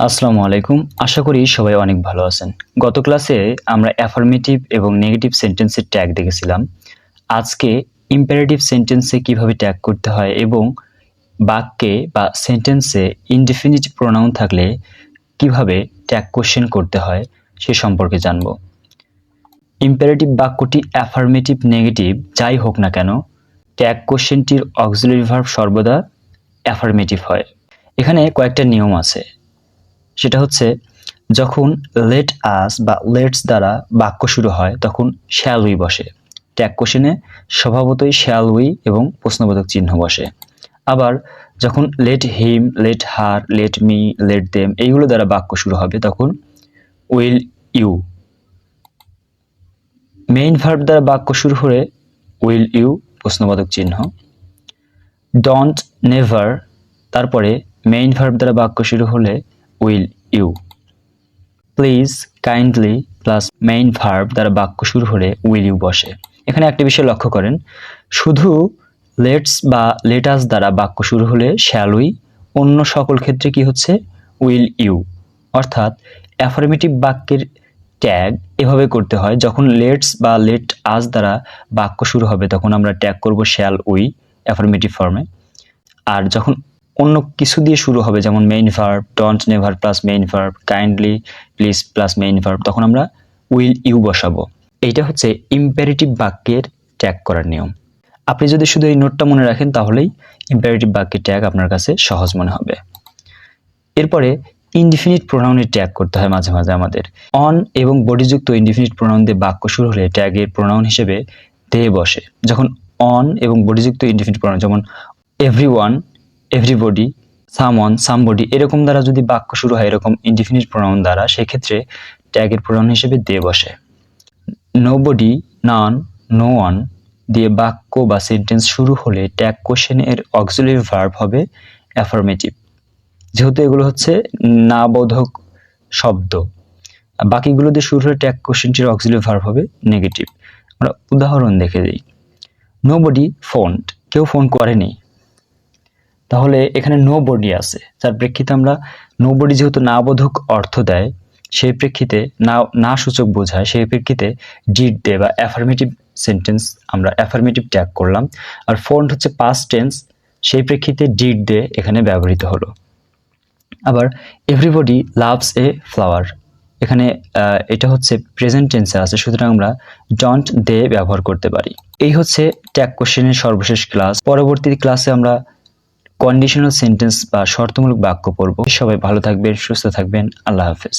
আসসালামু আলাইকুম। আশা করি সবাই অনেক ভালো আছেন। গত ক্লাসে আমরা অ্যাফার্মেটিভ এবং নেগেটিভ সেন্টেন্সের ট্যাগ দেখেছিলাম। আজকে ইম্পারেটিভ সেন্টেন্সে কিভাবে ট্যাগ করতে হয় এবং বাক্যে বা সেন্টেন্সে ইনডেফিনিট প্রোনাউন থাকলে কিভাবে ট্যাগ কোশ্চেন করতে হয় সে সম্পর্কে জানব। ইম্পারেটিভ বাক্যটি অ্যাফার্মেটিভ, নেগেটিভ যাই হোক না কেন, ট্যাগ কোশ্চেনটির অক্সিলারি ভার্ব সর্বদা অ্যাফার্মেটিভ হয়। এখানে কয়েকটা নিয়ম আছে। সেটা হচ্ছে যখন লেট আস বা লেটস দ্বারা বাক্য শুরু হয় তখন শ্যাল উই বসে। ট্যাগ কোশ্চেনে স্বভাবতই শ্যাল উই এবং প্রশ্নবোধক চিহ্ন বসে। আবার যখন let him, let her, let me, let them এইগুলো দ্বারা বাক্য শুরু হবে তখন উইল ইউ। মেইন ভার্ব দ্বারা বাক্য শুরু হলে উইল ইউ প্রশ্নবোধক চিহ্ন। ডন্ট, নেভার তারপরে মেইন ভার্ব দ্বারা বাক্য শুরু হলে will you. Please, kindly plus main verb দ্বারা বাক্য শুরু হলে উইল ইউ বসে। এখানে একটা বিষয় লক্ষ্য করেন, শুধু লেটস বা লেটাস দ্বারা বাক্য শুরু হলে শ্যাল উই, অন্য সকল ক্ষেত্রে কি হচ্ছে উইল ইউ। অর্থাৎ অ্যাফার্মেটিভ বাক্যের ট্যাগ এভাবে করতে হয়, যখন লেটস বা লেট আস দ্বারা বাক্য শুরু হবে তখন আমরা ট্যাগ করব শ্যাল উই অ্যাফার্মেটিভ ফর্মে। আর যখন অন্য কিছু দিয়ে শুরু হবে যেমন main verb, don't, never plus main verb, kindly, please plus main verb, তখন আমরা উইল ইউ বসাবো। এইটা হচ্ছে ইম্পারেটিভ বাক্যের ট্যাগ করার নিয়ম। আপনি যদি শুধু এই নোটটা মনে রাখেন তাহলেই ইম্পারেটিভ বাক্যের ট্যাগ আপনার কাছে সহজ মনে হবে। এরপরে ইনডিফিনিট প্রোনাউনের ট্যাগ করতে হয় মাঝে মাঝে আমাদের। অন এবং বডিযুক্ত ইনডিফিনিট প্রোনাউন দিয়ে বাক্য শুরু হলে ট্যাগের প্রোনাউন হিসেবে দে বসে। যখন অন এবং বডিযুক্ত ইনডিফিনিট প্রোনাউন যেমন এভরিওয়ান, এভরিবডি, সামওয়ান, সামবডি এরকম দ্বারা যদি বাক্য শুরু হয় এরকম ইনডিফিনিট প্রোনাউন দ্বারা, সেক্ষেত্রে ট্যাগের প্রোনাউন হিসেবে দে বসে। নোবডি, নান, নো ওয়ান দিয়ে বাক্য বা সেন্টেন্স শুরু হলে ট্যাগ কোশ্চেনের অক্সিলারি ভার্ব হবে অ্যাফার্মেটিভ, যেহেতু এগুলো হচ্ছে না বোধক শব্দ। বাকিগুলো দিয়ে শুরু হলে ট্যাগ কোশ্চেনটির অক্সিলারি ভার্ব হবে নেগেটিভ। আমরা উদাহরণ দেখে দিই। নোবডি ফোনড, কেউ ফোন করেনি, তাহলে এখানে নো বডি আছে, যার প্রেক্ষিতে আমরা নো বডি যেহেতু না বোধক অর্থ দেয়, সেই প্রেক্ষিতে না সূচক বোঝায়, সেই প্রেক্ষিতে ডিড দে বা অ্যাফার্মেটিভ সেন্টেন্স আমরা অ্যাফার্মেটিভ ট্যাগ করলাম। আর ফোনড হচ্ছে পাস্ট টেন্স, সেই প্রেক্ষিতে ডিড দে এখানে ব্যবহৃত হলো। আবার এভরিবডি লাভস এ ফ্লাওয়ার, এখানে এটা হচ্ছে প্রেজেন্ট টেন্সে আছে, সুতরাং আমরা ডন্ট দে ব্যবহার করতে পারি। এই হচ্ছে ট্যাগ কোশ্চেনের সর্বশেষ ক্লাস। পরবর্তী ক্লাসে আমরা কন্ডিশনাল সেন্টেন্স বা শর্তমূলক বাক্য পড়ব। সবাই ভালো থাকবেন, সুস্থ থাকবেন। আল্লাহ হাফেজ।